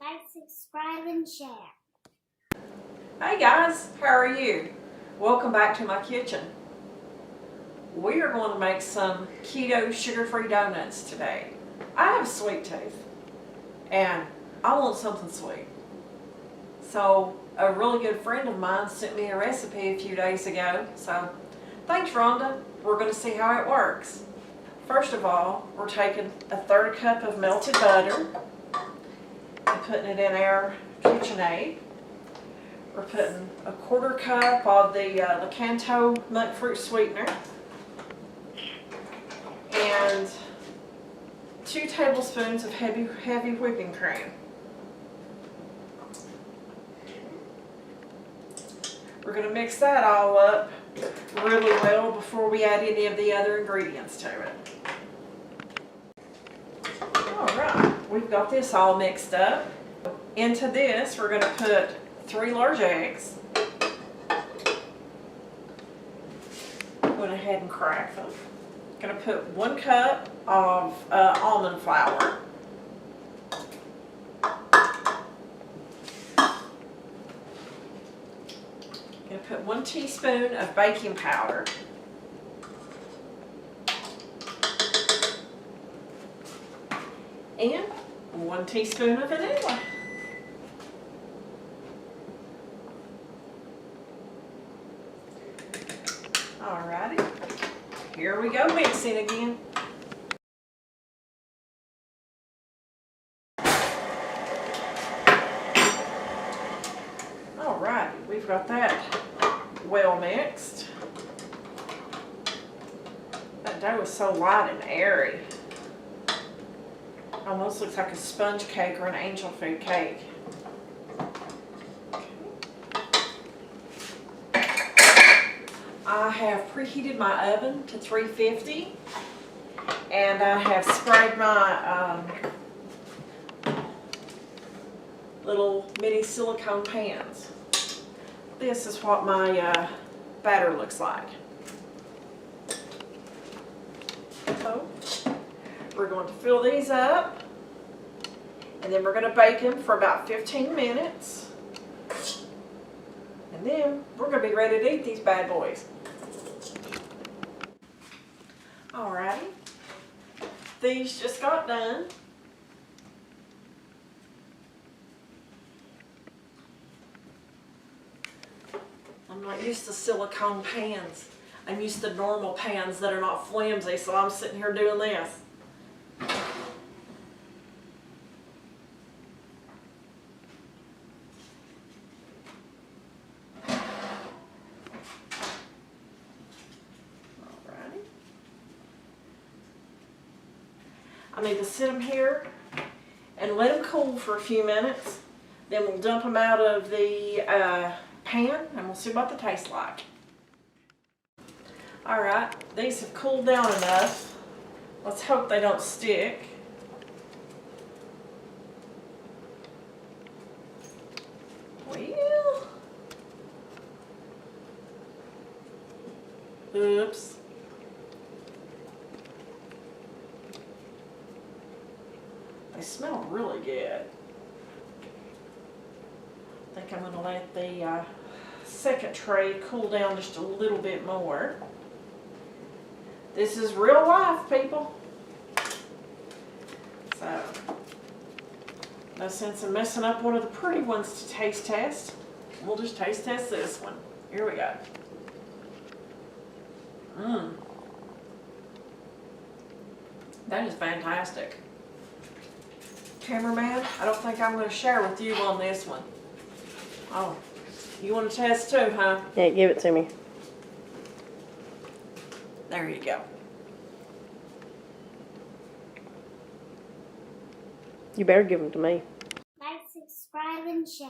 Like, subscribe, and share. Hey guys, how are you? Welcome back to my kitchen. We are going to make some keto sugar-free donuts today. I have a sweet tooth and I want something sweet. So a really good friend of mine sent me a recipe a few days ago. So thanks, Rhonda. We're going to see how it works. First of all, we're taking a third cup of melted butter and putting it in our KitchenAid. We're putting a quarter cup of the Lakanto monkfruit sweetener and 2 tablespoons of heavy whipping cream. We're going to mix that all up really well before we add any of the other ingredients to it. Alright, we've got this all mixed up. Into this we're going to put 3 large eggs. Went ahead and cracked them. Going to put 1 cup of almond flour. Going to put 1 teaspoon of baking powder. And 1 teaspoon of vanilla. Alrighty, here we go mixing again. Alrighty, we've got that well mixed. That dough is so light and airy. Almost looks like a sponge cake or an angel food cake. I have preheated my oven to 350 and I have sprayed my little mini silicone pans. This is what my batter looks like. So we're going to fill these up and then we're going to bake them for about 15 minutes. And then we're going to be ready to eat these bad boys. Alrighty, these just got done. I'm not used to silicone pans. I'm used to normal pans that are not flimsy, so I'm sitting here doing this. I need to sit them here and let them cool for a few minutes. Then we'll dump them out of the pan and we'll see what they taste like. Alright, these have cooled down enough. Let's hope they don't stick. Well, oops. They smell really good. I think I'm going to let the second tray cool down just a little bit more. This is real life, people. So, no sense in messing up one of the pretty ones to taste test. We'll just taste test this one. Here we go. That is fantastic. Cameraman, I don't think I'm going to share with you on this one. Oh, you want to test too, huh? Yeah, give it to me. There you go. You better give them to me. Like, subscribe, and share.